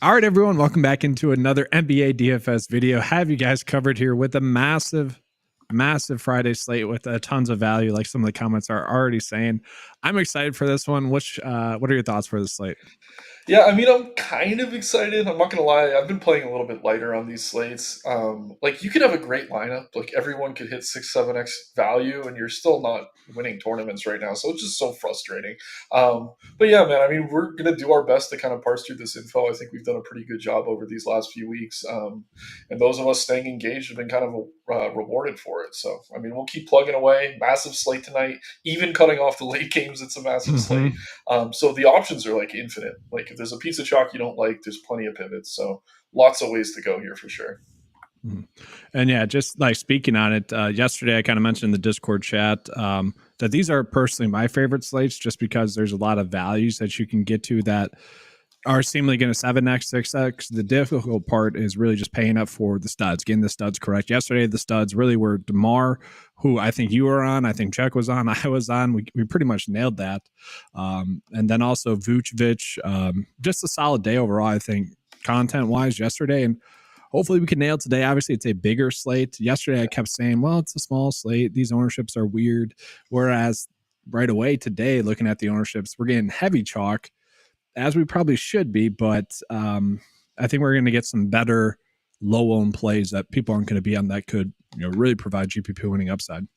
All right, everyone, welcome back into another NBA DFS video. Have you guys covered here with a massive Friday slate with tons of value, like some of the comments are already saying. I'm excited for this one. What are your thoughts for this slate? Yeah, I mean, I'm kind of excited. I'm not gonna lie. I've been playing a little bit lighter on these slates. Like you could have a great lineup, like everyone could hit 6, 7x value, and you're still not winning tournaments right now. So it's just so frustrating. But yeah, man. I mean, we're gonna do our best to kind of parse through this info. I think we've done a pretty good job over these last few weeks, and those of us staying engaged have been kind of rewarded for it. So I mean, we'll keep plugging away. Massive slate tonight. Even cutting off the late games, it's a massive slate. So the options are like infinite. Like if there's a piece of chalk you don't like, there's plenty of pivots. So lots of ways to go here for sure. And yeah, just like speaking on it, yesterday I kind of mentioned in the Discord chat that these are personally my favorite slates just because there's a lot of values that you can get to that are seemingly going to 7x, 6x. The difficult part is really just paying up for the studs, getting the studs correct. Yesterday, the studs really were DeMar, who I think you were on, I think Chuck was on, I was on. We pretty much nailed that. And then also Vucevic, just a solid day overall, I think, content-wise yesterday. And hopefully we can nail today. Obviously, it's a bigger slate. Yesterday, I kept saying, well, it's a small slate. These ownerships are weird. Whereas right away today, looking at the ownerships, we're getting heavy chalk, as we probably should be, but I think we're going to get some better low-owned plays that people aren't going to be on that could really provide GPP winning upside.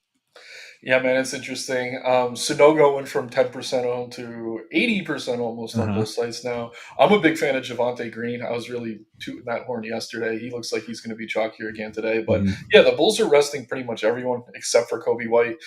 Yeah, man, it's interesting. Sunogo went from 10% owned to 80% almost on both sites now. I'm a big fan of Javonte Green. I was really tooting that horn yesterday. He looks like he's going to be chalkier again today. But yeah, the Bulls are resting pretty much everyone except for Kobe White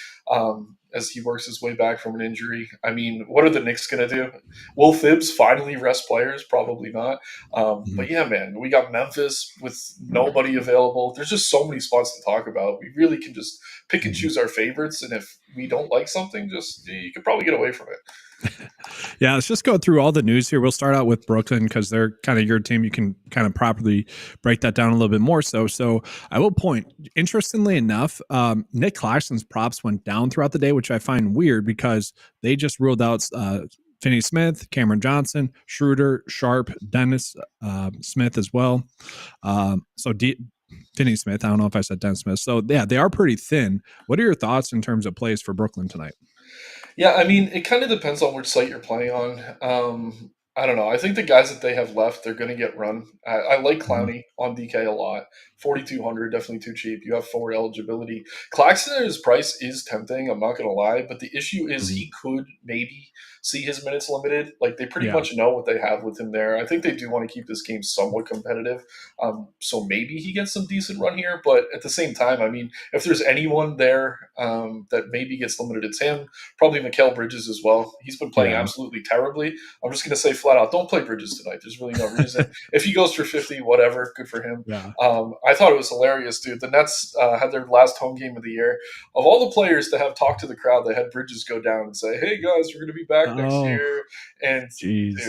as he works his way back from an injury. I mean, what are the Knicks going to do? Will Thibs finally rest players? Probably not. But yeah, man, we got Memphis with nobody available. There's just so many spots to talk about. We really can just pick and choose our favorites, and if we don't like something, just you could probably get away from it. Yeah, let's just go through all the news here. We'll start out with Brooklyn because they're kind of your team. You can kind of properly break that down a little bit more. So I will point, interestingly enough, Nick Claxton's props went down throughout the day, which I find weird because they just ruled out Finney Smith, Cameron Johnson, Schroeder, Sharp, Dennis Smith as well. Finney Smith. I don't know if I said Dennis Smith. So yeah, they are pretty thin. What are your thoughts in terms of plays for Brooklyn tonight? Yeah, I mean, it kind of depends on which site you're playing on. I don't know. I think the guys that they have left, they're going to get run. I like Clowney on DK a lot. 4,200, definitely too cheap. You have forward eligibility. Claxton at his price is tempting. I'm not going to lie, but the issue is he could maybe see his minutes limited. Like they pretty much know what they have with him there. I think they do want to keep this game somewhat competitive. So maybe he gets some decent run here, but at the same time, I mean, if there's anyone there that maybe gets limited, it's him. Probably Mikal Bridges as well. He's been playing absolutely terribly. I'm just going to say flat out, don't play Bridges tonight. There's really no reason. If he goes for 50, whatever, good for him. Yeah. I thought it was hilarious, dude. The Nets had their last home game of the year. Of all the players to have talked to the crowd, they had Bridges go down and say, hey, guys, we're going to be back next year. And dude,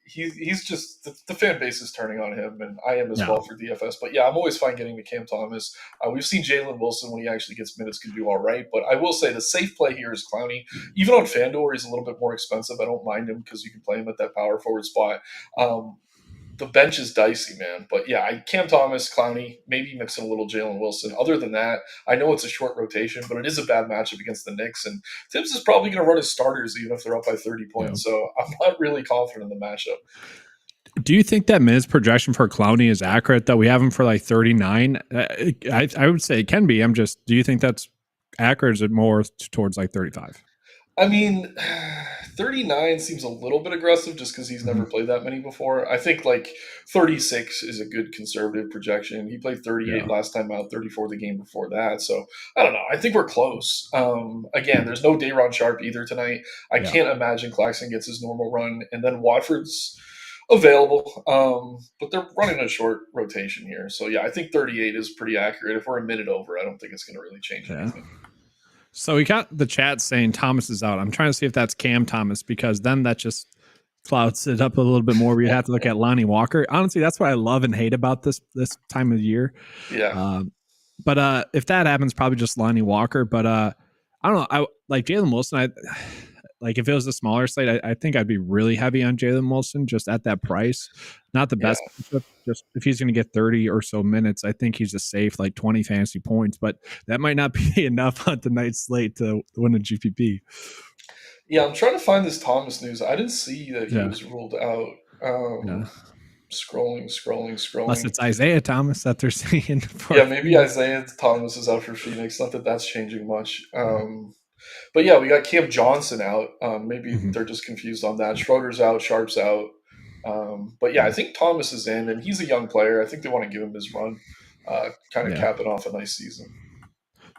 he's just the fan base is turning on him, and I am as well for DFS. But yeah, I'm always fine getting to Cam Thomas. We've seen Jalen Wilson when he actually gets minutes can do all right, but I will say the safe play here is Clowney. Even on FanDuel, where he's a little bit more expensive, I don't mind him because you can play him at that power forward spot. The bench is dicey, man. But yeah, Cam Thomas, Clowney, maybe mix in a little Jalen Wilson. Other than that, I know it's a short rotation, but it is a bad matchup against the Knicks. And Tibbs is probably going to run his starters even if they're up by 30 points. So I'm not really confident in the matchup. Do you think that minutes projection for Clowney is accurate, though? We have him for like 39. I would say it can be. Do you think that's accurate? Or is it more towards like 35? I mean, 39 seems a little bit aggressive just because he's never played that many before. I think like 36 is a good conservative projection. He played 38 last time out, 34 the game before that. So I don't know. I think we're close. Again, there's no Day'Ron Sharpe either tonight. I can't imagine Claxton gets his normal run. And then Watford's available, but they're running a short rotation here. So yeah, I think 38 is pretty accurate. If we're a minute over, I don't think it's going to really change anything. So we got the chat saying Thomas is out. I'm trying to see if that's Cam Thomas because then that just clouds it up a little bit more. We'd have to look at Lonnie Walker. Honestly, that's what I love and hate about this time of year. Yeah. But if that happens, probably just Lonnie Walker. But I don't know. I like Jalen Wilson. like if it was a smaller slate, I think I'd be really heavy on Jalen Wilson just at that price. Not the best matchup. Just if he's going to get 30 or so minutes, I think he's a safe like 20 fantasy points, but that might not be enough on tonight's slate to win a GPP. Yeah, I'm trying to find this Thomas news. I didn't see that he was ruled out. Scrolling. Unless it's Isaiah Thomas that they're seeing. Yeah, maybe Isaiah Thomas is out for Phoenix. Not that that's changing much. But yeah, we got Cam Johnson out. Maybe they're just confused on that. Schroeder's out. Sharp's out. But yeah, I think Thomas is in, and he's a young player. I think they want to give him his run, kind of capping off a nice season.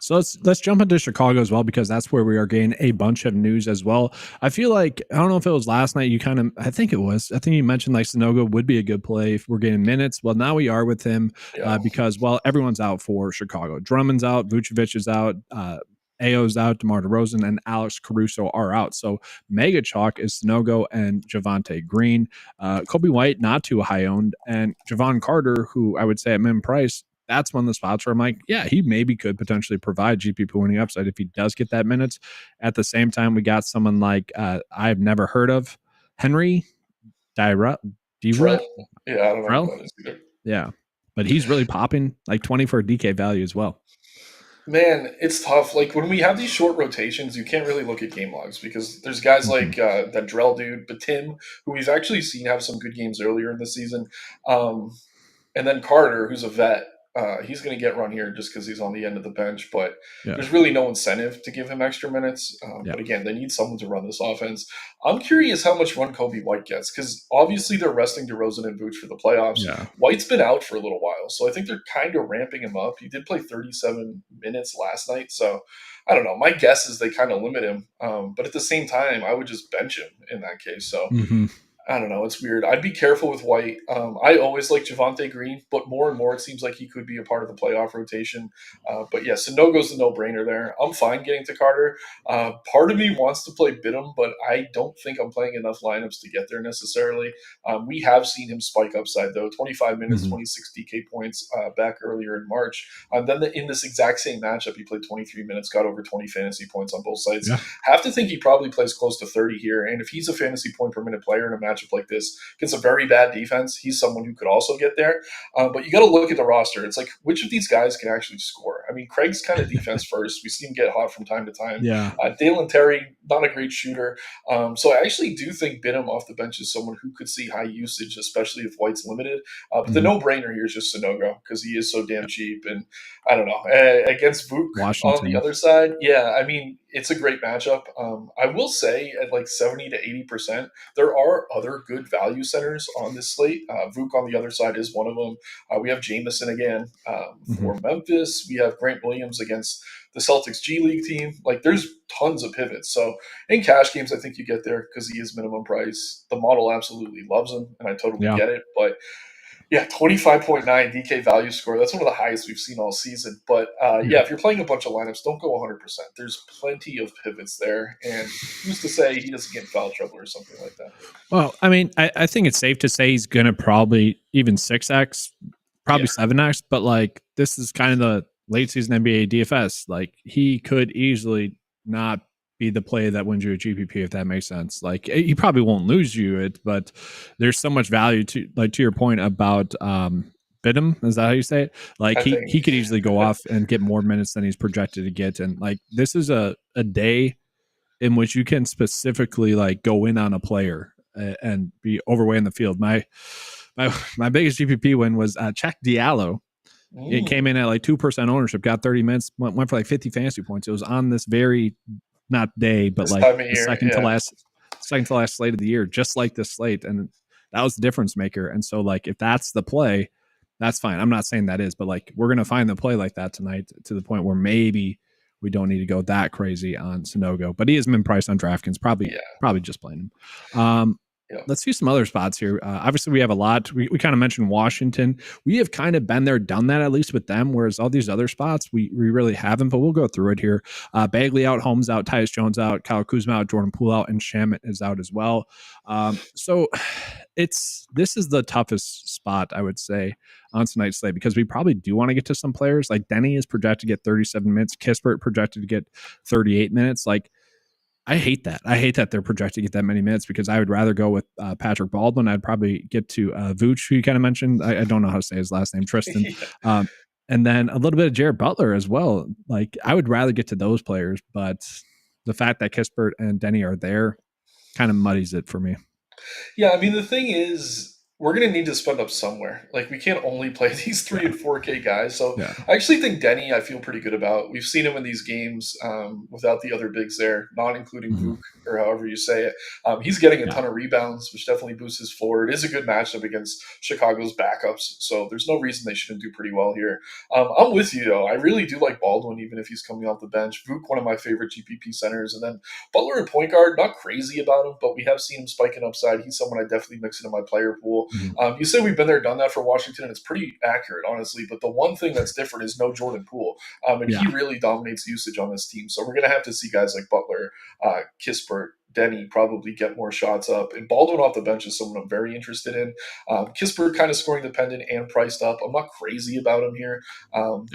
So let's jump into Chicago as well, because that's where we are getting a bunch of news as well. I feel like, I don't know if it was last night, I think you mentioned like Sanogo would be a good play if we're getting minutes. Well, now we are with him because, well, everyone's out for Chicago. Drummond's out, Vucevic is out, Ayo's out, DeMar DeRozan, and Alex Caruso are out. So mega chalk is Sanogo and Javonte Green. Kobe White, not too high owned, and Javon Carter, who I would say at min price, that's one of the spots where I'm like, yeah, he maybe could potentially provide GPP winning upside if he does get that minutes. At the same time, we got someone like I've never heard of, Henry Dira. Yeah, I don't know who that is either. Yeah, but he's really popping, like 20 for a DK value as well. Man, it's tough. Like when we have these short rotations, you can't really look at game logs because there's guys like that Drell dude, Batim, who we've actually seen have some good games earlier in the season. And then Carter, who's a vet. He's going to get run here just because he's on the end of the bench, but there's really no incentive to give him extra minutes. But again, they need someone to run this offense. I'm curious how much run Kobe White gets because obviously they're resting DeRozan and Vooch for the playoffs. White's been out for a little while, so I think they're kind of ramping him up. He did play 37 minutes last night, so I don't know. My guess is they kind of limit him, but at the same time, I would just bench him in that case. So I don't know. It's weird. I'd be careful with White. I always like Javonte Green, but more and more it seems like he could be a part of the playoff rotation. But yeah, Sanogo's the no-brainer there. I'm fine getting to Carter. Part of me wants to play Bidham, but I don't think I'm playing enough lineups to get there necessarily. We have seen him spike upside, though. 25 minutes, 26 DK points back earlier in March. Then in this exact same matchup, he played 23 minutes, got over 20 fantasy points on both sides. Have to think he probably plays close to 30 here. And if he's a fantasy point per minute player in a matchup like this against a very bad defense, he's someone who could also get there. But you got to look at the roster. It's like, which of these guys can actually score? I mean, Craig's kind of defense first. We see him get hot from time to time. Dalen Terry, not a great shooter. So I actually do think Bidham off the bench is someone who could see high usage, especially if White's limited. But the no-brainer here is just Sanogo because he is so damn cheap. And I don't know. Against Vuk on the other side, I mean, it's a great matchup. I will say at like 70 to 80%, there are other good value centers on this slate. Vuk on the other side is one of them. We have Jameson again for Memphis. We have Grant Williams against the Celtics G League team. Like there's tons of pivots. So in cash games, I think you get there because he is minimum price. The model absolutely loves him, and I totally get it. But yeah, 25.9 DK value score. That's one of the highest we've seen all season. But if you're playing a bunch of lineups, don't go 100%. There's plenty of pivots there. And who's to say he doesn't get in foul trouble or something like that? Well, I mean, I think it's safe to say he's going to probably even 6X, probably 7X. But like this is kind of the late season NBA DFS. Like he could easily not be the play that wins you a GPP, if that makes sense. Like he probably won't lose you it, but there's so much value to, like, to your point about Bidham. Is that how you say it? Like he could easily go off and get more minutes than he's projected to get. And like this is a day in which you can specifically like go in on a player and be overweight in the field. My biggest GPP win was Check Diallo. It came in at like 2% ownership, got 30 minutes, went for like 50 fantasy points. It was on this very not day, but like the second to last slate of the year, just like this slate. And that was the difference maker. And so like, if that's the play, that's fine. I'm not saying that is, but like, we're going to find the play like that tonight to the point where maybe we don't need to go that crazy on Sanogo, but he is min priced on DraftKings. Probably just playing him. Let's see some other spots here. Obviously, we have a lot. We kind of mentioned Washington. We have kind of been there, done that, at least with them, whereas all these other spots, we really haven't, but we'll go through it here. Bagley out, Holmes out, Tyus Jones out, Kyle Kuzma out, Jordan Poole out, and Shamet is out as well. So this is the toughest spot, I would say, on tonight's slate, because we probably do want to get to some players. Like Denny is projected to get 37 minutes. Kispert projected to get 38 minutes. Like, I hate that. I hate that they're projected to get that many minutes because I would rather go with Patrick Baldwin. I'd probably get to Vooch, who you kind of mentioned. I don't know how to say his last name, Tristan. Yeah. And then a little bit of Jared Butler as well. Like, I would rather get to those players, but the fact that Kispert and Denny are there kind of muddies it for me. Yeah, I mean, the thing is, we're going to need to spend up somewhere. Like, we can't only play these 3 and 4K guys. So Yeah. I actually think Denny, I feel pretty good about. We've seen him in these games without the other bigs there, not including Vuk, or however you say it. He's getting a ton of rebounds, which definitely boosts his floor. It is a good matchup against Chicago's backups, so there's no reason they shouldn't do pretty well here. I'm with you, though. I really do like Baldwin, even if he's coming off the bench. Vuk, one of my favorite GPP centers. And then Butler at point guard, not crazy about him, but we have seen him spike in upside. He's someone I definitely mix into my player pool. You say we've been there, done that for Washington, and it's pretty accurate, honestly. But the one thing that's different is no Jordan Poole, and he really dominates usage on this team. So we're going to have to see guys like Butler, Kispert, Denny probably get more shots up. And Baldwin off the bench is someone I'm very interested in. Kispert kind of scoring dependent and priced up. I'm not crazy about him here.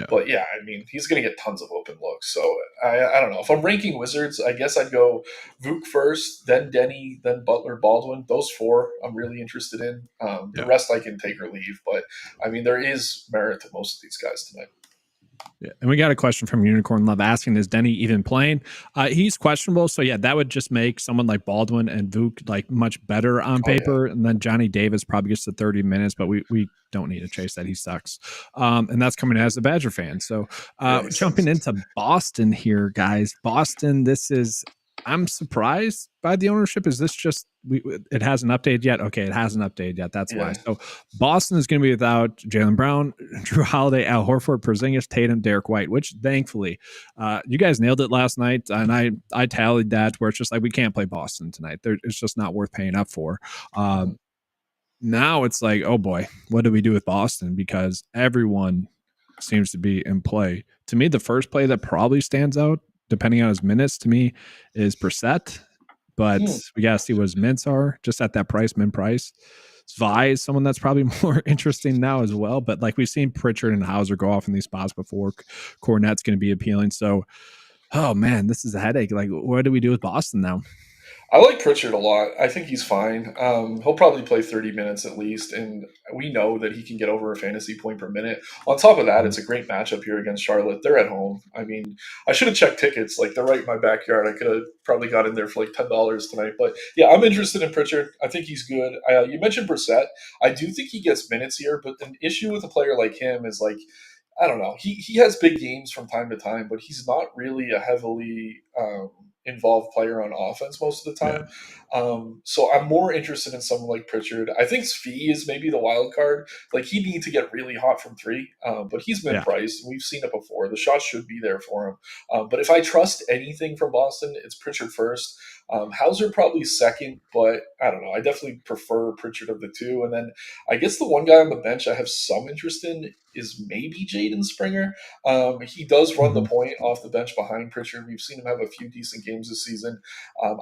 But yeah, I mean, he's going to get tons of open looks. So I don't know. If I'm ranking Wizards, I guess I'd go Vuk first, then Denny, then Butler, Baldwin. Those 4 I'm really interested in. The rest I can take or leave. But I mean, there is merit to most of these guys tonight. Yeah. And we got a question from Unicorn Love asking, is Denny even playing? He's questionable. So yeah, that would just make someone like Baldwin and Vuk like much better on paper. And then Johnny Davis probably gets to 30 minutes, but we don't need to chase that. He sucks. And that's coming as a Badger fan. So jumping into Boston here, guys. Boston, I'm surprised by the ownership. Is this just it hasn't updated yet? Okay, it hasn't updated yet. That's why. So Boston is going to be without Jaylen Brown, Drew Holiday, Al Horford, Porzingis, Tatum, Derek White, which thankfully you guys nailed it last night. And I tallied that where it's just like, we can't play Boston tonight. It's just not worth paying up for. Now it's like, oh boy, what do we do with Boston? Because everyone seems to be in play. To me, the first play that probably stands out, depending on his minutes, to me, is Brissett. But we got to see what his mints are just at that price, min price. Svi is someone that's probably more interesting now as well. But like we've seen Pritchard and Hauser go off in these spots before. Cornette's going to be appealing. So, oh man, this is a headache. Like, what do we do with Boston now? I like Pritchard a lot. I think he's fine. He'll probably play 30 minutes at least, and we know that he can get over a fantasy point per minute. On top of that, it's a great matchup here against Charlotte. They're at home. I mean, I should have checked tickets. Like, they're right in my backyard. I could have probably got in there for like $10 tonight. But yeah, I'm interested in Pritchard. I think he's good. You mentioned Brissett. I do think he gets minutes here, but an issue with a player like him is like, I don't know. He has big games from time to time, but he's not really a heavily involved player on offense most of the time. So I'm more interested in someone like Pritchard. I think Svi is maybe the wild card. Like, he needs to get really hot from 3, but he's been priced. We've seen it before. The shot should be there for him. But if I trust anything from Boston, it's Pritchard first. Hauser probably second, but I don't know. I definitely prefer Pritchard of the 2. And then I guess the one guy on the bench I have some interest in is maybe Jaden Springer. He does run the point off the bench behind Pritchard. We've seen him have a few decent games this season.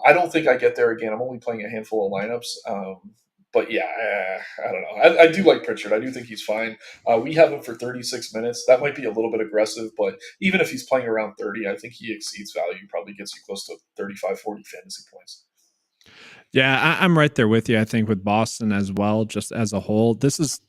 I don't think I get there again. I'm only playing a handful of lineups. But yeah, I don't know. I do like Pritchard. I do think he's fine. We have him for 36 minutes. That might be a little bit aggressive, but even if he's playing around 30, I think he exceeds value. Probably gets you close to 35, 40 fantasy points. Yeah, I'm right there with you. I think with Boston as well, just as a whole,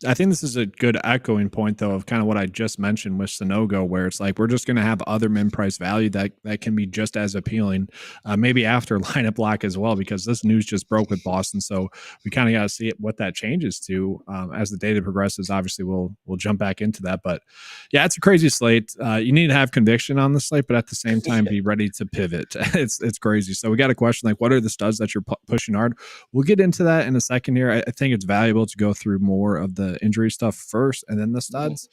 I think this is a good echoing point though of kind of what I just mentioned with Sonogo, where it's like we're just going to have other min price value that can be just as appealing, maybe after lineup lock as well, because this news just broke with Boston, so we kind of got to see what that changes to as the data progresses. Obviously, we'll jump back into that, but yeah, it's a crazy slate. You need to have conviction on the slate, but at the same time, be ready to pivot. It's crazy. So we got a question like, what are the studs that you're pushing hard? We'll get into that in a second here. I think it's valuable to go through more of the injury stuff first and then the studs.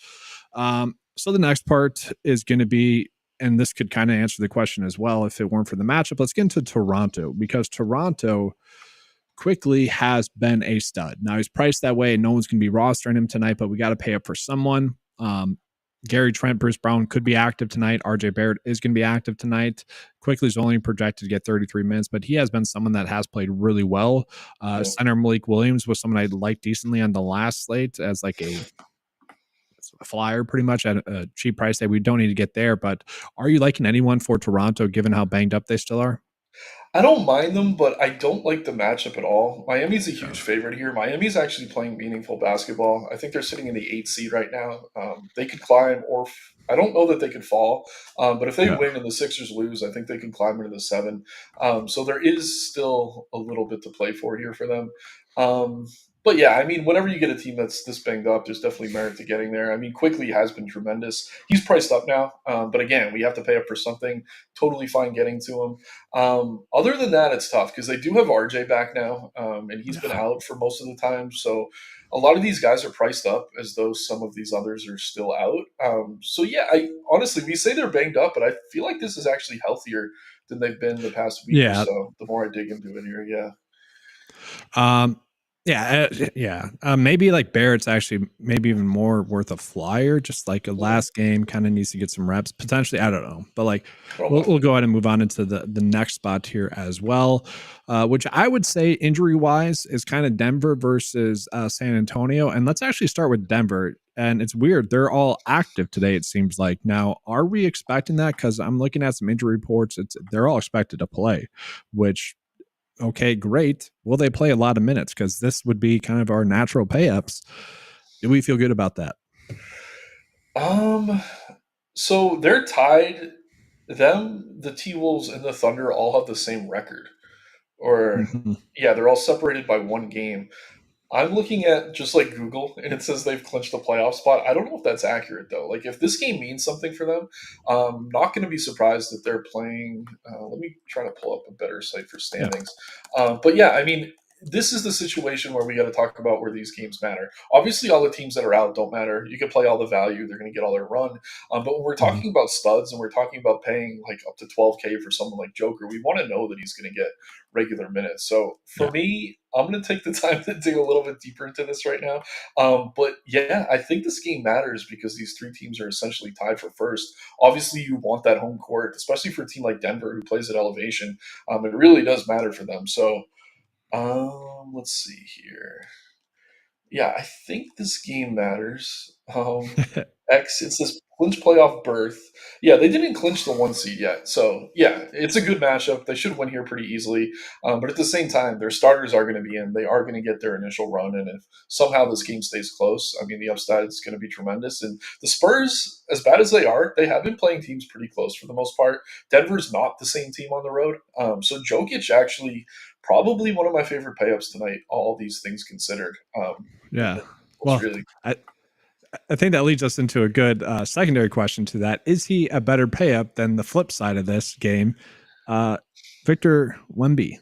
So the next part is going to be, and this could kind of answer the question as well if it weren't for the matchup. Let's get into Toronto, because Toronto quickly has been a stud. Now he's priced that way. No one's going to be rostering him tonight, but we got to pay up for someone. Gary Trent, Bruce Brown could be active tonight. RJ Barrett is going to be active tonight. Quickly is only projected to get 33 minutes, but he has been someone that has played really well. Center Malik Williams was someone I liked decently on the last slate as like a flyer pretty much at a cheap price that we don't need to get there. But are you liking anyone for Toronto given how banged up they still are? I don't mind them, but I don't like the matchup at all. Miami's a huge favorite here. Miami's actually playing meaningful basketball. I think they're sitting in the 8th seed right now. They could climb, or I don't know that they could fall, but if they win and the Sixers lose, I think they can climb into the 7. So there is still a little bit to play for here for them. But yeah, I mean, whenever you get a team that's this banged up, there's definitely merit to getting there. I mean, Quickly has been tremendous. He's priced up now, but again, we have to pay up for something. Totally fine getting to him. Other than that, it's tough because they do have RJ back now, and he's been out for most of the time. So a lot of these guys are priced up as though some of these others are still out. So yeah, I honestly, we say they're banged up, but I feel like this is actually healthier than they've been the past week or so. The more I dig into it here, maybe like Barrett's actually maybe even more worth a flyer. Just like a last game, kind of needs to get some reps potentially. I don't know, but like we'll go ahead and move on into the next spot here as well, which I would say injury wise is kind of Denver versus San Antonio. And let's actually start with Denver. And it's weird. They're all active today, it seems like. Now, are we expecting that? Because I'm looking at some injury reports. They're all expected to play, which okay, great. Will they play a lot of minutes? Because this would be kind of our natural pay-ups. Do we feel good about that? So they're tied. The T-Wolves, and the Thunder all have the same record. They're all separated by 1 game. I'm looking at just like Google, and it says they've clinched a playoff spot. I don't know if that's accurate though. Like if this game means something for them, I'm not going to be surprised that they're playing. Let me try to pull up a better site for standings. But yeah, I mean, this is the situation where we got to talk about where these games matter. Obviously, all the teams that are out don't matter. You can play all the value; they're going to get all their run. But when we're talking about studs and we're talking about paying like up to 12K for someone like Joker, we want to know that he's going to get regular minutes. So for me, I'm going to take the time to dig a little bit deeper into this right now. But yeah, I think this game matters because these 3 teams are essentially tied for first. Obviously, you want that home court, especially for a team like Denver who plays at elevation. It really does matter for them. So let's see here. Yeah, I think this game matters. It says clinch playoff berth. Yeah, they didn't clinch the 1 seed yet. So, yeah, it's a good matchup. They should win here pretty easily. But at the same time, their starters are going to be in. They are going to get their initial run. And if somehow this game stays close, I mean, the upside is going to be tremendous. And the Spurs, as bad as they are, they have been playing teams pretty close for the most part. Denver's not the same team on the road. So Jokic actually probably one of my favorite payups tonight, all these things considered. I think that leads us into a good secondary question to that. Is he a better pay-up than the flip side of this game, Victor Wemby?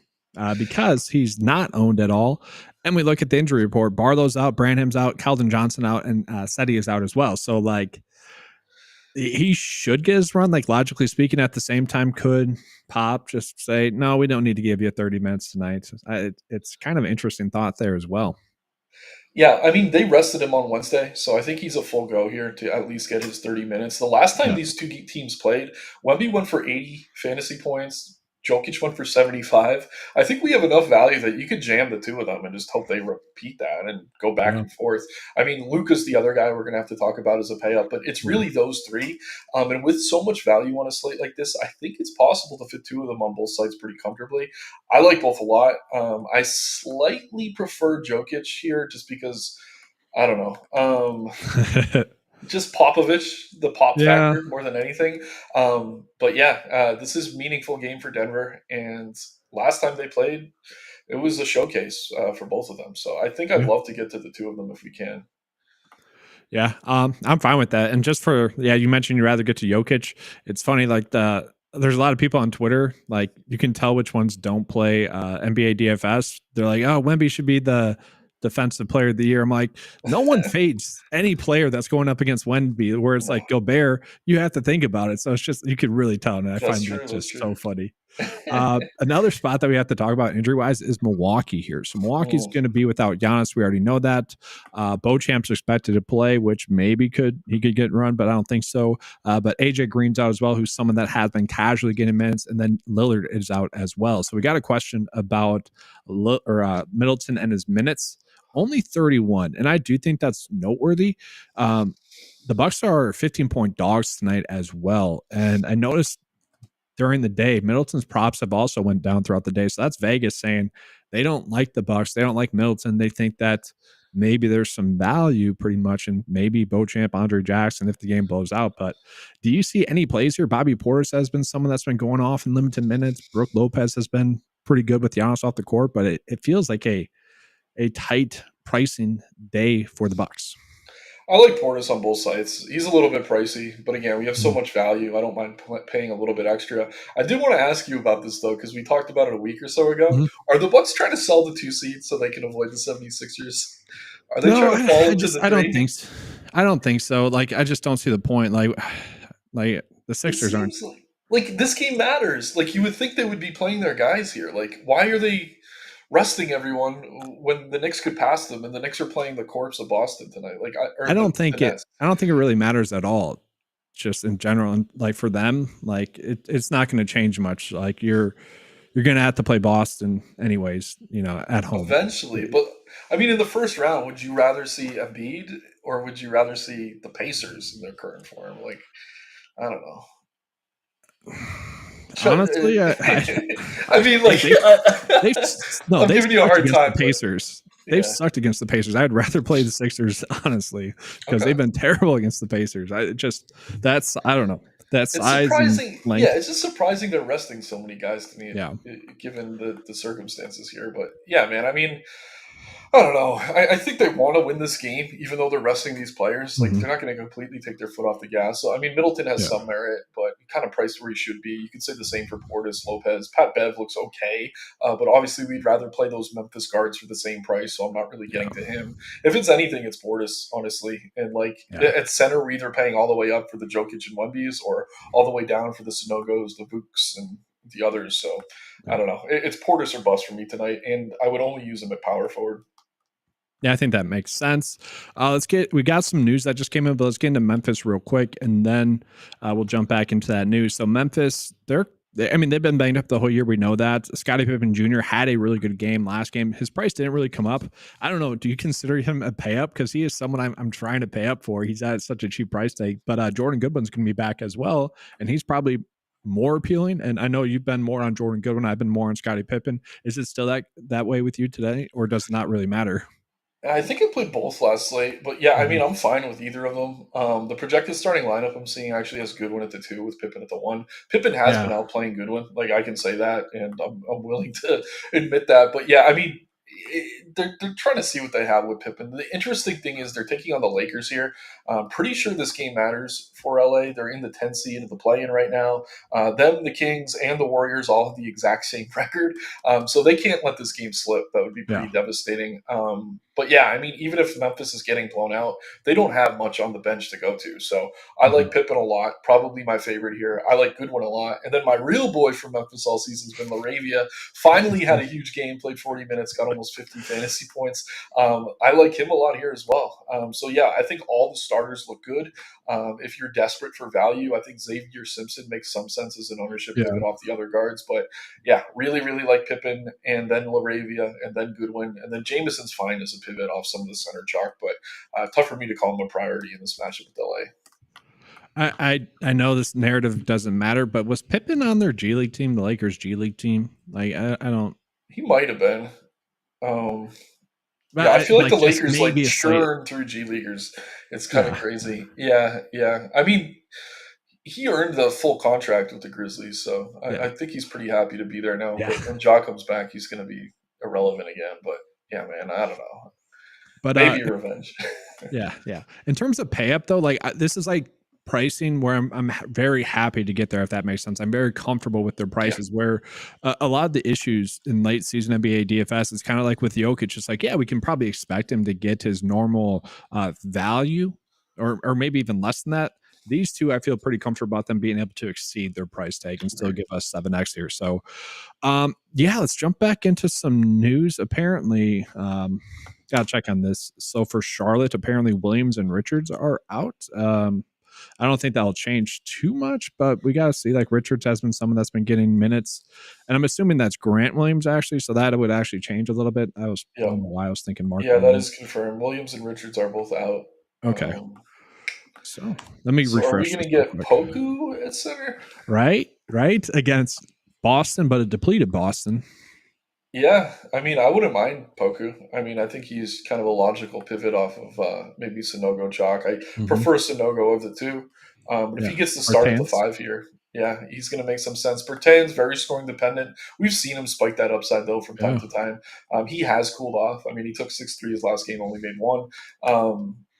Because he's not owned at all. And we look at the injury report. Barlow's out, Branham's out, Keldon Johnson out, and Seti is out as well. So, like, he should get his run. Like, logically speaking, at the same time, could Pop just say, no, we don't need to give you 30 minutes tonight? It's kind of an interesting thought there as well. Yeah, I mean, they rested him on Wednesday, so I think he's a full go here to at least get his 30 minutes. The last time these 2 teams played, Wemby went for 80 fantasy points. Jokic went for 75. I think we have enough value that you could jam the 2 of them and just hope they repeat that and go back and forth. I mean, Luka's the other guy we're going to have to talk about as a pay-up, but it's really those 3. And with so much value on a slate like this, I think it's possible to fit 2 of them on both sides pretty comfortably. I like both a lot. I slightly prefer Jokic here just because, I don't know. Just Popovich, the pop factor more than anything. But yeah, this is a meaningful game for Denver. And last time they played, it was a showcase for both of them. So I think I'd love to get to the 2 of them if we can. Yeah, I'm fine with that. And just for, you mentioned you'd rather get to Jokic. It's funny, like there's a lot of people on Twitter, like you can tell which ones don't play NBA DFS. They're like, oh, Wemby should be the defensive player of the year. I'm like, no one fades any player that's going up against Wemby, where it's like Gobert, you have to think about it. So it's just, you could really tell. And I find that just so funny. Another spot that we have to talk about injury wise is Milwaukee here. So Milwaukee's going to be without Giannis. We already know that. Beauchamp's expected to play, which maybe he could get run, but I don't think so. But AJ Green's out as well, who's someone that has been casually getting minutes, and then Lillard is out as well. So we got a question about Middleton and his minutes. Only 31, and I do think that's noteworthy. The Bucks are 15-point dogs tonight as well, and I noticed during the day. Middleton's props have also went down throughout the day. So that's Vegas saying they don't like the Bucks. They don't like Middleton. They think that maybe there's some value pretty much in maybe Beauchamp, Andre Jackson if the game blows out. But do you see any plays here? Bobby Portis has been someone that's been going off in limited minutes. Brooke Lopez has been pretty good with Giannis off the court, but it feels like a tight pricing day for the Bucks. I like Portis on both sides. He's a little bit pricey, but again, we have so much value. I don't mind paying a little bit extra. I did want to ask you about this, though, because we talked about it a week or so ago. Mm-hmm. Are the Bucks trying to sell the 2 seeds so they can avoid the 76ers? Are they trying to fall into the I don't think so. I don't think so. Like, I just don't see the point. Like the Sixers aren't. Like this game matters. Like, you would think they would be playing their guys here. Like, why are they resting everyone when the Knicks could pass them, and the Knicks are playing the corpse of Boston tonight? Like, I don't think it really matters at all. Just in general, and like for them, like it's not going to change much. Like you're going to have to play Boston anyways, at home eventually. But I mean, in the first round, would you rather see Embiid or would you rather see the Pacers in their current form? Like, I don't know. Honestly, I mean, like, I'm giving you a hard time. The Pacers, they've sucked against the Pacers. I'd rather play the Sixers, honestly, because they've been terrible against the Pacers. I don't know. That's surprising. Yeah, it's just surprising they're resting so many guys to me, given the circumstances here. But yeah, man, I mean, I don't know. I think they want to win this game, even though they're resting these players. Like, they're not going to completely take their foot off the gas. So, I mean, Middleton has some merit, but kind of priced where he should be. You could say the same for Portis, Lopez. Pat Bev looks okay, but obviously we'd rather play those Memphis guards for the same price, so I'm not really getting to him. If it's anything, it's Portis, honestly. And, like, at center, we're either paying all the way up for the Jokic and Wemby's or all the way down for the Sonogos, the Vooks, and the others. So, I don't know. It's Portis or bust for me tonight, and I would only use him at power forward. Yeah, I think that makes sense. We got some news that just came in, but let's get into Memphis real quick, and then we'll jump back into that news. So Memphis, they've been banged up the whole year. We know that. Scottie Pippen Jr. had a really good game last game. His price didn't really come up. I don't know. Do you consider him a pay up? Because he is someone I'm trying to pay up for. He's at such a cheap price tag. But Jordan Goodwin's going to be back as well, and he's probably more appealing. And I know you've been more on Jordan Goodwin. I've been more on Scottie Pippen. Is it still that way with you today, or does it not really matter? I think I played both last slate, but yeah, I mean, I'm fine with either of them. The projected starting lineup I'm seeing actually has Goodwin at the 2 with Pippen at the 1. Pippen has been outplaying Goodwin, like, I can say that, and I'm willing to admit that. But yeah, I mean, they're trying to see what they have with Pippen. The interesting thing is they're taking on the Lakers here. I'm pretty sure this game matters for LA. They're in the 10 seed of the play-in right now. Them, the Kings, and the Warriors all have the exact same record, so they can't let this game slip. That would be pretty devastating. But yeah, I mean, even if Memphis is getting blown out, they don't have much on the bench to go to. So I like Pippen a lot, probably my favorite here. I like Goodwin a lot. And then my real boy from Memphis all season has been Laravia. Finally had a huge game, played 40 minutes, got almost 50 fantasy points. I like him a lot here as well. So yeah, I think all the starters look good. If you're desperate for value, I think Xavier Simpson makes some sense as an ownership pivot off the other guards. But yeah, really, really like Pippen, and then Laravia, and then Goodwin, and then Jameson's fine as a pivot off some of the center chalk, but tough for me to call him a priority in this matchup with LA. I know this narrative doesn't matter, but was Pippen on their G League team, the Lakers G League team? Like, I don't. He might have been. Yeah, I feel like the Lakers churn through G Leaguers. It's kind of crazy. Yeah. I mean, he earned the full contract with the Grizzlies, so I think he's pretty happy to be there now. But when Ja comes back, he's going to be irrelevant again. But yeah, man, I don't know. But maybe revenge. yeah. In terms of pay up, though, like this is like pricing where I'm very happy to get there, if that makes sense. I'm very comfortable with their prices, where a lot of the issues in late season NBA DFS is kind of like with Jokic. It's like, yeah, we can probably expect him to get his normal value or maybe even less than that. These two, I feel pretty comfortable about them being able to exceed their price tag and still give us 7x here. So, let's jump back into some news. Apparently, got to check on this. So for Charlotte, apparently Williams and Richards are out. I don't think that'll change too much, but we got to see. Like, Richards has been someone that's been getting minutes, and I'm assuming that's Grant Williams actually, so that would actually change a little bit. I don't know why I was thinking Mark. Yeah, that is confirmed. Williams and Richards are both out. Okay. So let me refresh. Are we going to get Poku at center? Right? right? Against Boston, but a depleted Boston. Yeah, I mean, I wouldn't mind Poku. I mean, I think he's kind of a logical pivot off of maybe Sonogo Chalk. I prefer Sonogo of the two. But if Yeah. he gets to Or start at the Tans. 5 here, yeah, he's going to make some sense. Bertain's very scoring dependent. We've seen him spike that upside, though, from time Yeah. to time. He has cooled off. I mean, he took 6 threes last game, only made one.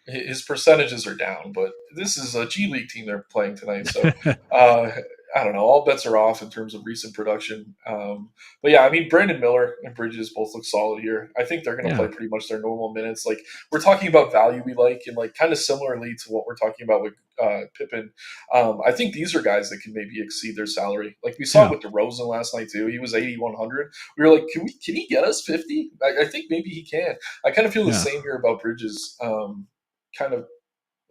His percentages are down, but this is a G League team they're playing tonight. So uh, I don't know. All bets are off in terms of recent production. But yeah, I mean, Brandon Miller and Bridges both look solid here. I think they're going to Yeah. play pretty much their normal minutes. Like, we're talking about value we like, and like kind of similarly to what we're talking about with Pippen. I think these are guys that can maybe exceed their salary. Like we saw Yeah. with DeRozan last night too. He was 8,100. We were like, can he get us 50? I think maybe he can. I kind of feel the Yeah. same here about Bridges. Kind of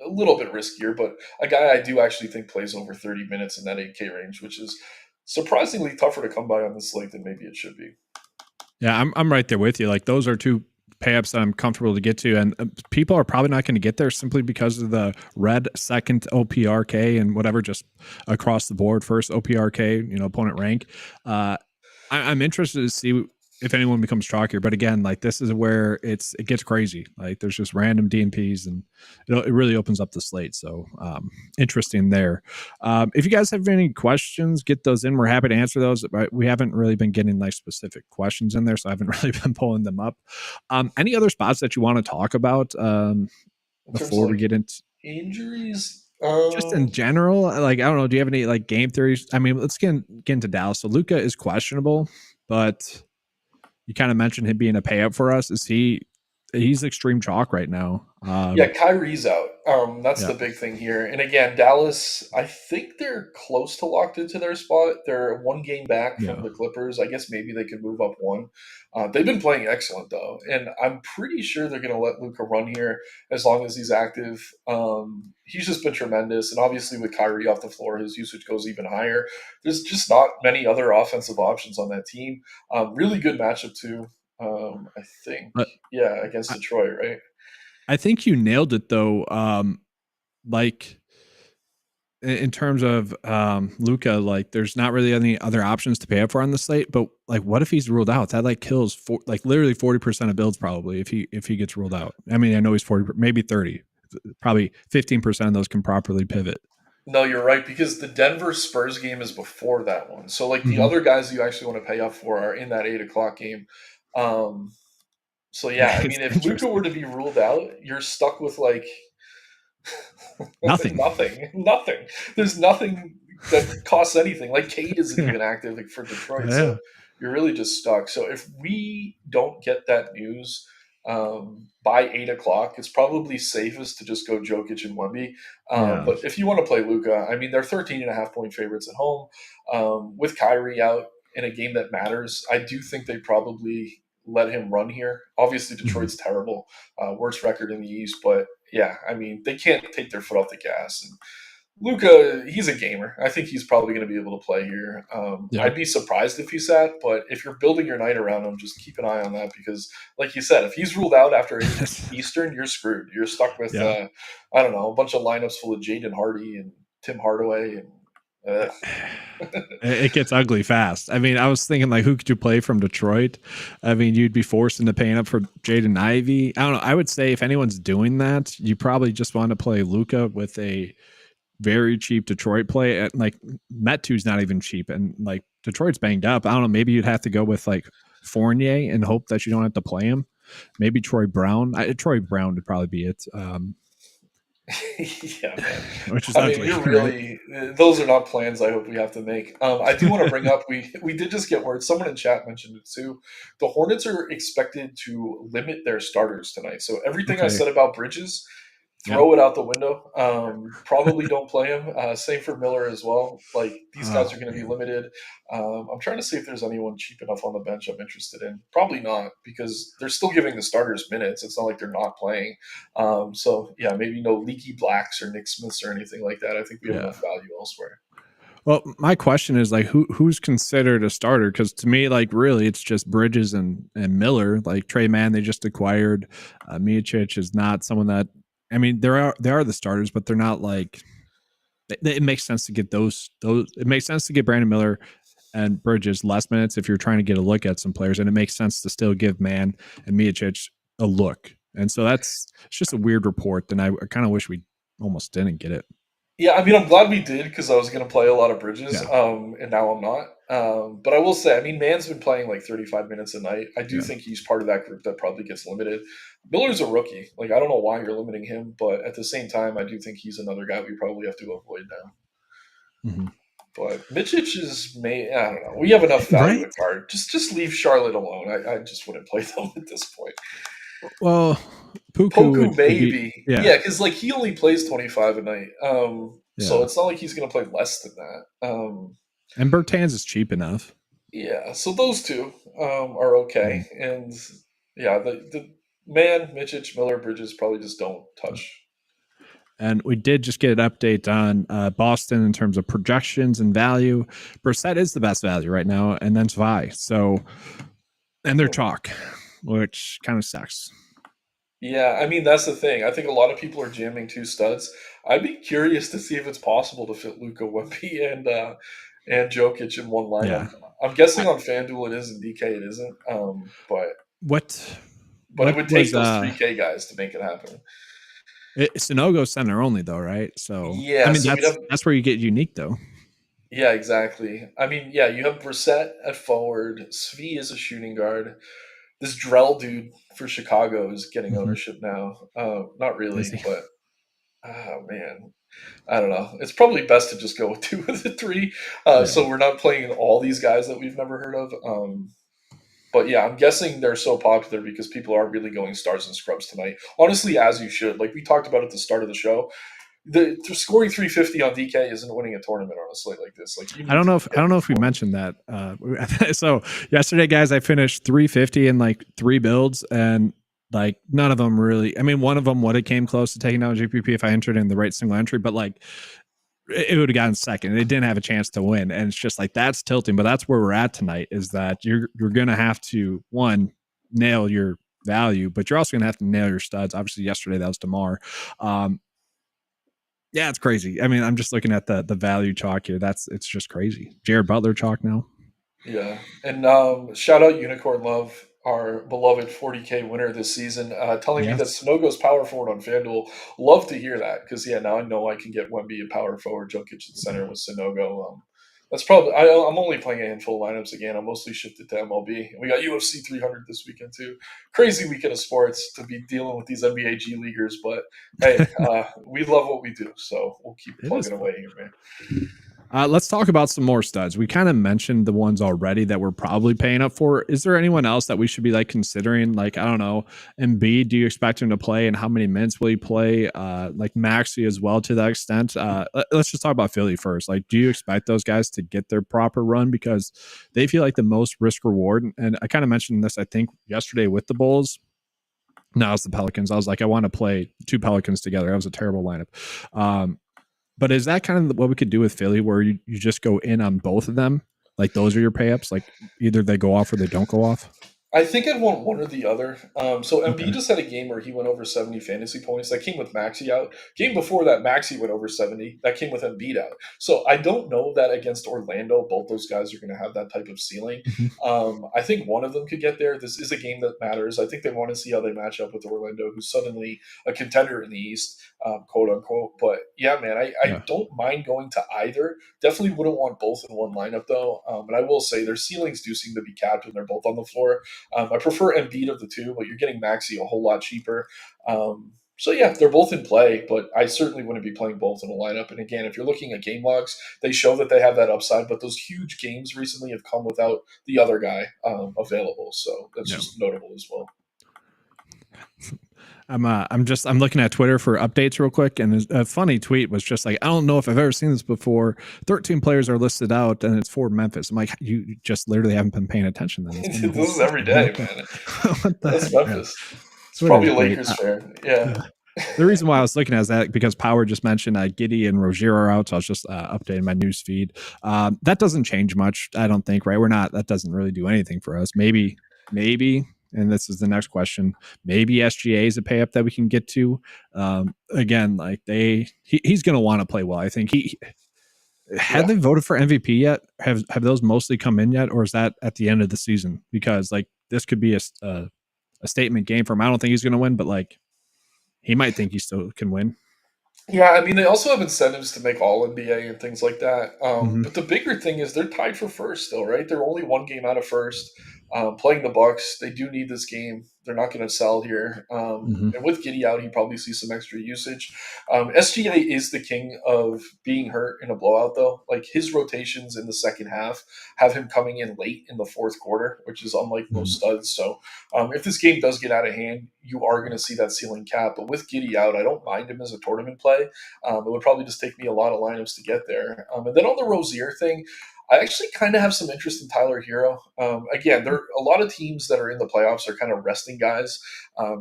a little bit riskier, but a guy I do actually think plays over 30 minutes in that 8K range, which is surprisingly tougher to come by on this slate than maybe it should be. Yeah, I'm right there with you. Like those are two payups that I'm comfortable to get to, and people are probably not going to get there simply because of the red second OPRK and whatever, just across the board first OPRK, opponent rank. I'm interested to see if anyone becomes chalkier, but again, like this is where it gets crazy. Like there's just random DNPs, and it really opens up the slate. So interesting there. If you guys have any questions, get those in. We're happy to answer those. But we haven't really been getting like specific questions in there, so I haven't really been pulling them up. Any other spots that you want to talk about before we get into injuries? Just in general, like I don't know. Do you have any like game theories? I mean, let's get into Dallas. So Luka is questionable, but you kind of mentioned him being a payout for us. He's extreme chalk right now. Yeah, Kyrie's out. That's Yeah. the big thing here. And again, Dallas, I think they're close to locked into their spot. They're one game back from Yeah. the Clippers. I guess maybe they could move up one. They've been playing excellent though, and I'm pretty sure they're going to let Luka run here as long as he's active. He's just been tremendous, and obviously with Kyrie off the floor, his usage goes even higher. There's just not many other offensive options on that team. Really good matchup too. I think, But yeah, against Detroit, right? I think you nailed it though. Like in terms of Luca, like there's not really any other options to pay up for on the slate. But like, what if he's ruled out? That like kills literally 40% of builds probably if he gets ruled out. I mean, I know he's 40, maybe 30, probably 15% of those can properly pivot. No, you're right, because the Denver Spurs game is before that one. So like the Mm-hmm. other guys you actually want to pay up for are in that 8 o'clock game. So yeah, I It's mean, if Luca interesting. were to be ruled out, you're stuck with like Nothing. nothing. There's nothing that costs anything. Like Cade isn't Yeah. even active for Detroit, Yeah. so you're really just stuck. So if we don't get that news by 8 o'clock, it's probably safest to just go Jokic and Wemby. Yeah. But if you want to play Luca, I mean, they're 13.5 point favorites at home. With Kyrie out in a game that matters, I do think they probably let him run here. Obviously, Detroit's terrible, worst record in the East, but yeah, I mean, they can't take their foot off the gas. And Luca, he's a gamer. I think he's probably going to be able to play here. Yeah. I'd be surprised if he sat, but if you're building your night around him, just keep an eye on that because, like you said, if he's ruled out after 8 Eastern, you're screwed. You're stuck with, Yeah. I don't know, a bunch of lineups full of Jaden Hardy and Tim Hardaway and It gets ugly fast. I mean, I was thinking like, who could you play from Detroit? I mean, you'd be forced into paying up for Jaden Ivey. I don't know. I would say if anyone's doing that, you probably just want to play Luca with a very cheap Detroit play. At like Metu's not even cheap, and like Detroit's banged up. I don't know. Maybe you'd have to go with like Fournier and hope that you don't have to play him. Maybe Troy Brown. Troy Brown would probably be it. yeah, man. Which is I mean, ugly. you're Right? really those are not plans I hope we have to make. I do want to bring up we did just get word. Someone in chat mentioned it too. The Hornets are expected to limit their starters tonight. So everything I Okay. said about Bridges, throw it out the window. Probably don't play him. Same for Miller as well. Like these guys are going to be limited. I'm trying to see if there's anyone cheap enough on the bench I'm interested in. Probably not because they're still giving the starters minutes. It's not like they're not playing. So yeah, maybe no Leaky Blacks or Nick Smiths or anything like that. I think we have enough value elsewhere. Well, my question is like, who's considered a starter? Because to me, like, really, it's just Bridges and Miller. Like Trey Mann, they just acquired. Miocic is not someone that. I mean, they are the starters, but they're not like it makes sense to get those. It makes sense to get Brandon Miller and Bridges less minutes if you're trying to get a look at some players, and it makes sense to still give Mann and Mijicic a look. And so it's just a weird report, and I kind of wish we almost didn't get it. Yeah, I mean, I'm glad we did because I was going to play a lot of Bridges, and now I'm not. But I will say, I mean, Mann's been playing like 35 minutes a night. I do think he's part of that group that probably gets limited. Miller's a rookie. Like, I don't know why you're limiting him, but at the same time, I do think he's another guy we probably have to avoid now. Mm-hmm. But Mijicic is, I don't know. We have enough value in card. Just leave Charlotte alone. I just wouldn't play them at this point. Well, Poku maybe. Yeah, because like he only plays 25 a night. So it's not like he's going to play less than that. And Bertans is cheap enough. Yeah, so those two are okay. And yeah, the Mann, Mijicic, Miller, Bridges probably just don't touch. And we did just get an update on Boston in terms of projections and value. Brissett is the best value right now, and then Svi. So, and they're chalk, which kind of sucks. Yeah, I mean, that's the thing. I think a lot of people are jamming two studs. I'd be curious to see if it's possible to fit Luka, Wemby, and Jokic in one lineup. Yeah. I'm guessing on FanDuel it is, in DK it isn't. But it would take those 3K guys to make it happen. Sanogo's center only though, right? So yeah, I mean that's where you get unique though. Yeah, exactly. I mean, yeah, you have Brissett at forward. Svi is a shooting guard. This Drell dude for Chicago is getting ownership now. Not really, but oh man, I don't know. It's probably best to just go with 2 of the 3, so we're not playing all these guys that we've never heard of. But yeah, I'm guessing they're so popular because people are really going stars and scrubs tonight. Honestly, as you should. Like we talked about at the start of the show, the scoring 350 on DK isn't winning a tournament on a slate like this. Like I don't know if we mentioned that. So yesterday, guys, I finished 350 in like 3 builds, and like none of them really. I mean, one of them would have came close to taking out GPP if I entered in the right single entry, but like it would have gotten second. It didn't have a chance to win, and it's just like that's tilting. But that's where we're at tonight. Is that you're gonna have to nail your value, but you're also gonna have to nail your studs. Obviously, yesterday that was DeMar. Yeah, it's crazy. I mean, I'm just looking at the value chalk here. It's just crazy. Jared Butler chalk now. Yeah, and shout out Unicorn Love, our beloved 40K winner this season, telling me that Sanogo's power forward on FanDuel. Love to hear that because now I know I can get Wemby at power forward, Jokic at center with Sanogo. That's probably I'm only playing a handful of lineups again. I'm mostly shifted to MLB. We got UFC 300 this weekend too. Crazy weekend of sports to be dealing with these NBA G leaguers, but hey, we love what we do, so we'll keep plugging away here, man. Let's talk about some more studs. We kind of mentioned the ones already that we're probably paying up for. Is there anyone else that we should be like considering? Like, I don't know, Embiid, do you expect him to play and how many minutes will he play? Like Maxey as well to that extent. Let's just talk about Philly first. Like, do you expect those guys to get their proper run because they feel like the most risk reward? And I kind of mentioned this, I think, yesterday with the Bulls. Now it's the Pelicans. I was like, I want to play 2 Pelicans together. That was a terrible lineup. But is that kind of what we could do with Philly where you just go in on both of them? Like those are your pay-ups? Like either they go off or they don't go off? I think I'd want one or the other. So Embiid just had a game where he went over 70 fantasy points. That came with Maxey out. Game before that, Maxey went over 70. That came with Embiid out. So I don't know that against Orlando, both those guys are going to have that type of ceiling. I think one of them could get there. This is a game that matters. I think they want to see how they match up with Orlando, who's suddenly a contender in the East, quote unquote. But yeah, man, I don't mind going to either. Definitely wouldn't want both in one lineup though. And I will say their ceilings do seem to be capped when they're both on the floor. I prefer Embiid of the 2, but you're getting Maxey a whole lot cheaper. So yeah, they're both in play, but I certainly wouldn't be playing both in a lineup. And again, if you're looking at game logs, they show that they have that upside, but those huge games recently have come without the other guy available. So that's just notable as well. I'm looking at Twitter for updates real quick, and a funny tweet was just like, I don't know if I've ever seen this before. 13 players are listed out, and it's for Memphis. I'm like, you just literally haven't been paying attention. This is every day, man. That's Memphis. It's probably a Lakers fan. Yeah. The reason why I was looking at that because Power just mentioned Giddey and Rozier are out, so I was just updating my news feed. That doesn't change much, I don't think. Right? That doesn't really do anything for us. Maybe and this is the next question, maybe SGA is a pay up that we can get to. Again, like he's going to want to play well. I think had they voted for MVP yet? Have those mostly come in yet, or is that at the end of the season? Because like this could be a statement game for him. I don't think he's going to win, but like he might think he still can win. Yeah, I mean, they also have incentives to make all NBA and things like that. But the bigger thing is they're tied for first still, right? They're only one game out of first. Playing the Bucks, they do need this game. They're not going to sell here. And with Giddy out, he probably sees some extra usage. SGA is the king of being hurt in a blowout, though. Like his rotations in the second half have him coming in late in the fourth quarter, which is unlike most studs. So if this game does get out of hand, you are going to see that ceiling cap. But with Giddy out, I don't mind him as a tournament play. It would probably just take me a lot of lineups to get there. And then on the Rozier thing, I actually kind of have some interest in Tyler Hero. Again, there are a lot of teams that are in the playoffs are kind of resting guys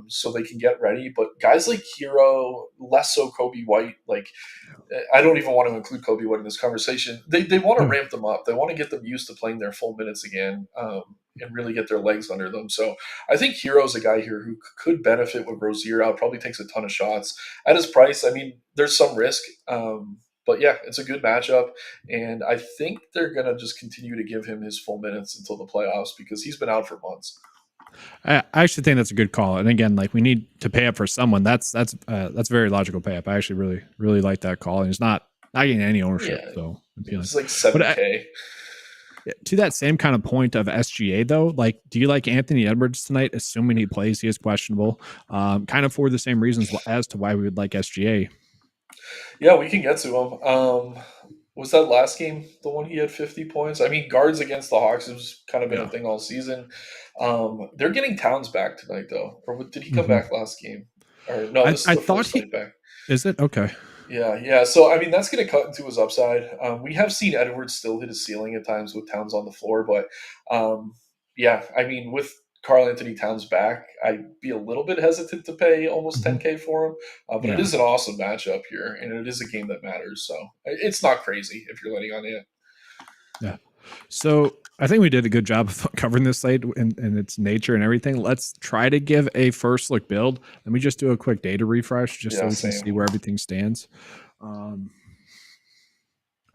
so they can get ready. But guys like Hero, less so Kobe White, like I don't even want to include Kobe White in this conversation. They want to ramp them up. They want to get them used to playing their full minutes again and really get their legs under them. So I think Hero's a guy here who could benefit with Rozier out, probably takes a ton of shots. At his price, I mean, there's some risk. But yeah, it's a good matchup, and I think they're going to just continue to give him his full minutes until the playoffs because he's been out for months. I actually think that's a good call. And again, like we need to pay up for someone. That's very logical pay up. I actually really like that call, and he's not getting any ownership. Yeah, so appealing. It's like $7K. To that same kind of point of SGA though, like, do you like Anthony Edwards tonight? Assuming he plays, he is questionable. Kind of for the same reasons as to why we would like SGA. Yeah, we can get to him. Was that last game the one he had 50 points? I mean, guards against the Hawks has kind of been a thing all season. They're getting Towns back tonight, though. Or did he come back last game? Or no, this is the first night back. Is it? Okay. Yeah. So, I mean, that's going to cut into his upside. We have seen Edwards still hit his ceiling at times with Towns on the floor. But, yeah, I mean, with Karl Anthony Towns back, I'd be a little bit hesitant to pay almost $10K for him. But it is an awesome matchup here, and it is a game that matters. So it's not crazy if you're letting on it. Yeah. So I think we did a good job of covering this slate and its nature and everything. Let's try to give a first look build. Let me just do a quick data refresh just so we can see where everything stands.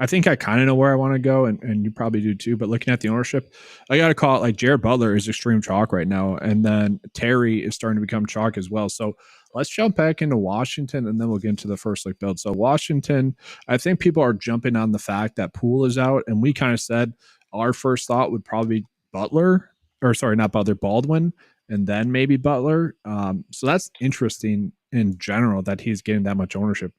I think I kind of know where I want to go, and you probably do too. But looking at the ownership, I got to call it like Jared Butler is extreme chalk right now, and then Terry is starting to become chalk as well. So let's jump back into Washington, and then we'll get into the first look build. So Washington, I think people are jumping on the fact that Poole is out, and we kind of said our first thought would probably be Butler, or sorry, not Butler, Baldwin, and then maybe Butler. So that's interesting in general that he's getting that much ownership.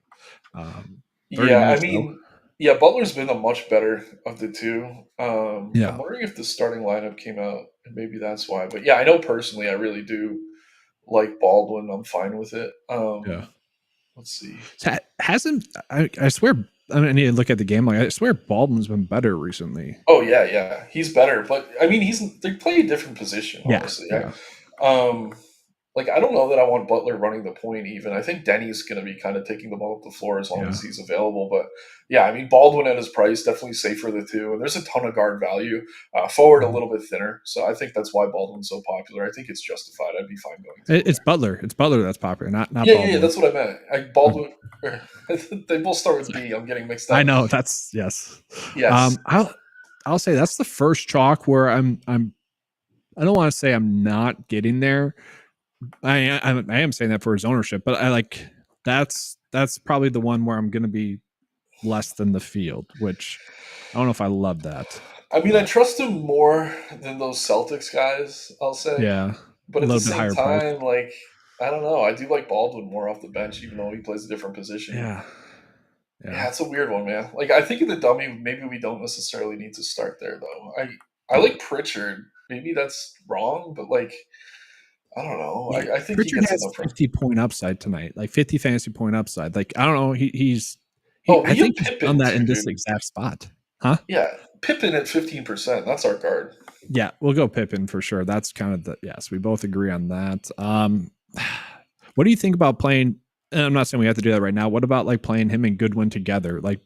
Yeah, I mean. Yeah, Butler's been the much better of the two. I'm wondering if the starting lineup came out, and maybe that's why. But yeah, I know personally I really do like Baldwin. I'm fine with it. Let's see. Hasn't I swear I need to look at the game. Like I swear Baldwin's been better recently. Oh yeah, he's better. But I mean, they play a different position. Honestly, Like, I don't know that I want Butler running the point even. I think Denny's going to be kind of taking the ball up the floor as long as he's available. But, yeah, I mean, Baldwin at his price, definitely safer of the two. And there's a ton of guard value. Forward a little bit thinner. So I think that's why Baldwin's so popular. I think it's justified. I'd be fine going. It's Butler. It's Butler that's popular, not Baldwin. Yeah, that's what I meant. Baldwin, they both start with B. I'm getting mixed up. I know. That's, yes. I'll say that's the first chalk where I don't want to say I'm not getting there. I am saying that for his ownership, but I like that's probably the one where I'm going to be less than the field, which I don't know if I love that. I mean, I trust him more than those Celtics guys, I'll say. Yeah. But at the same time, like, I don't know. I do like Baldwin more off the bench, even though he plays a different position. Yeah, it's a weird one, man. Like, I think in the dummy, maybe we don't necessarily need to start there, though. I like Pritchard. Maybe that's wrong, but, like, I don't know. I think Pritchard has 50-point upside tonight, like 50 fantasy point upside. Like, I don't know. I think he's done that in this exact spot. Huh? Yeah. Pippen at 15%. That's our guard. Yeah. We'll go Pippen for sure. That's kind of yes, we both agree on that. What do you think about playing? And I'm not saying we have to do that right now. What about like playing him and Goodwin together? Like,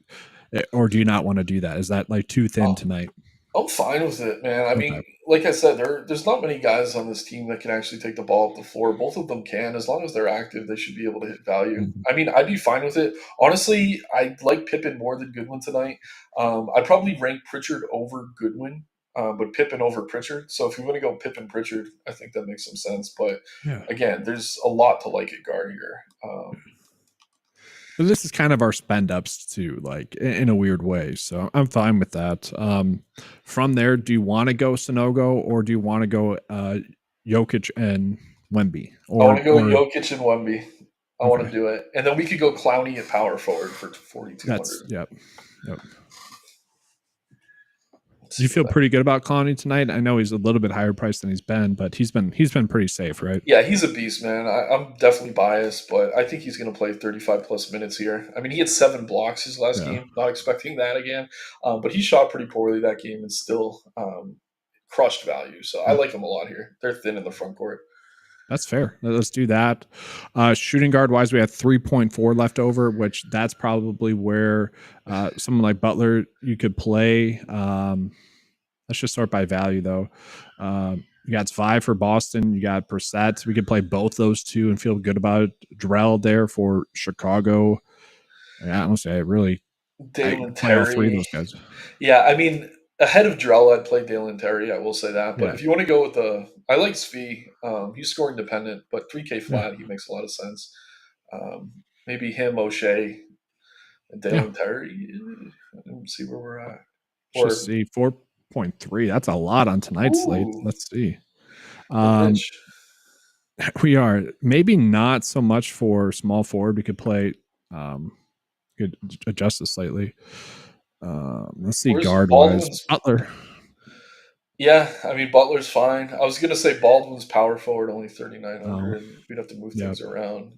or do you not want to do that? Is that like too thin tonight? I'm fine with it, man. I mean, Okay. like I said, there's not many guys on this team that can actually take the ball up the floor. Both of them can. As long as they're active, they should be able to hit value. Mhm. I mean, I'd be fine with it. Honestly, I like Pippen more than Goodwin tonight. I'd probably rank Pritchard over Goodwin, but Pippen over Pritchard. So if you want to go Pippen Pritchard, I think that makes some sense. But Yeah. again, there's a lot to like at guard here. But this is kind of our spend ups too, like in a weird way. So I'm fine with that. From there, do you want to go Sonogo or do you want to go Jokic and Wemby? I want to go Or Jokic and Wemby. I want okay, to do it, and then we could go Clowney at power forward for 4,200. that's yep. Do you feel pretty good about Clowney tonight? I know he's a little bit higher priced than he's been, but he's been pretty safe, right? Yeah, he's a beast, man. I'm definitely biased, but I think he's going to play 35 plus minutes here. I mean, he had 7 blocks his last game. Not expecting that again, but he shot pretty poorly that game and still crushed value. So I like him a lot here. They're thin in the front court. That's fair. Let's do that. Shooting guard wise, we have 3.4 left over, which that's probably where someone like Butler you could play. Let's just sort by value though. You got 5 for Boston. You got Brissett. We could play both those two and feel good about it. Drell there for Chicago. Yeah, honestly, I really play all 3 of those guys. Yeah, I mean, ahead of Drell, I'd play Dalen Terry. I will say that. But Yeah. if you want to go with I like Svi. He's scoring dependent, but 3K flat, he makes a lot of sense. Maybe him, O'Shea, and Dalen Terry. Let's see where we're at. Let's see, 4.3. That's a lot on tonight's slate. Let's see. We are maybe not so much for small forward. We could play. Could adjust this slightly. Let's see, guard wise, Butler. Yeah, I mean Butler's fine. I was gonna say Baldwin's power forward only 3,900. We'd have to move things around.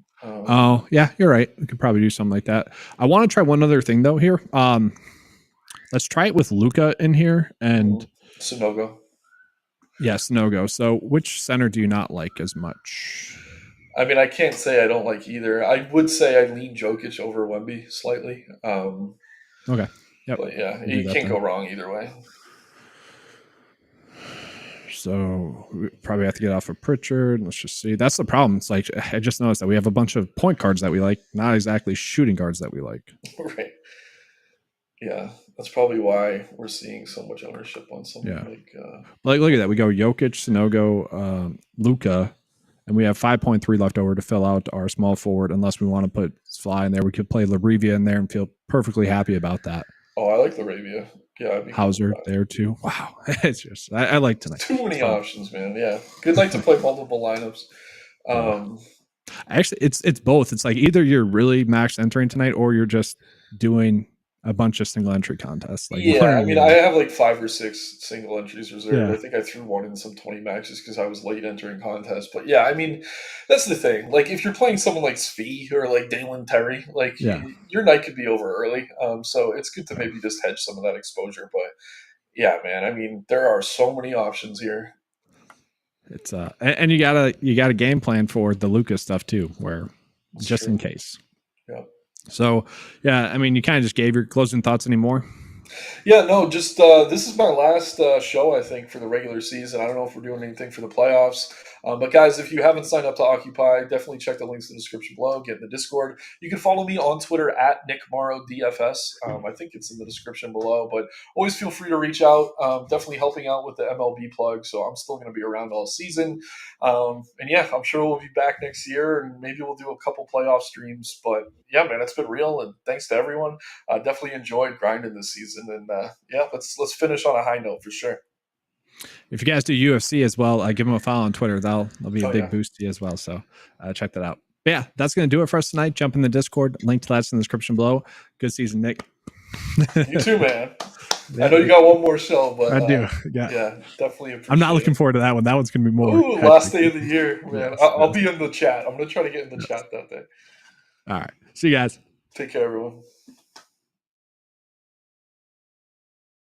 Yeah, you're right. We could probably do something like that. I want to try one other thing though here. Let's try it with Luka in here and Sonogo. Yes, no go. So which center do you not like as much? I mean, I can't say I don't like either. I would say I lean Jokic over Wemby slightly. Okay. Yep. But yeah, you can't go wrong either way. So we probably have to get off of Pritchard. Let's just see. That's the problem. It's like I just noticed that we have a bunch of point guards that we like, not exactly shooting guards that we like. Right. Yeah, that's probably why we're seeing so much ownership on something like look at that. We go Jokic, Sonogo, Luka, and we have 5.3 left over to fill out our small forward. Unless we want to put Sly in there, we could play Laravia in there and feel perfectly happy about that. Oh, I like Laravia. Yeah, Hauser there too. Wow, it's just I like tonight. Too many options, man. Yeah, good night to play multiple lineups. Actually, it's both. It's like either you're really max entering tonight, or you're just doing a bunch of single entry contests. Like, yeah, I mean, I have like 5 or 6 single entries reserved. Yeah. I think I threw one in some 20 maxes because I was late entering contests. But yeah, I mean, that's the thing. Like, if you're playing someone like Svi or like Dalen Terry, like your night could be over early. So it's good to maybe just hedge some of that exposure. But yeah, man, I mean, there are so many options here. It's and you got a game plan for the Lucas stuff too, where That's just true. in case. Yeah. So, yeah, I mean, you kind of just gave your closing thoughts anymore? Yeah, no, just this is my last show, I think, for the regular season. I don't know if we're doing anything for the playoffs. But guys, if you haven't signed up to Occupy, definitely check the links in the description below. Get in the Discord. You can follow me on Twitter at Nick Marro DFS. I think it's in the description below. But always feel free to reach out. Definitely helping out with the MLB plug. So I'm still going to be around all season. And yeah, I'm sure we'll be back next year, and maybe we'll do a couple playoff streams. But yeah, man, it's been real, and thanks to everyone. Definitely enjoyed grinding this season, and yeah, let's finish on a high note for sure. If you guys do UFC as well, give them a follow on Twitter. That'll be a big boost to you as well. So check that out. But yeah, that's going to do it for us tonight. Jump in the Discord. Link to that's in the description below. Good season, Nick. You too, man. I know you got one more show, but I do. Yeah, definitely. I'm not looking forward to that one. That one's going to be more. Ooh, last day of the year, man. Yes, I'll be in the chat. I'm going to try to get in the chat that day. All right. See you guys. Take care, everyone.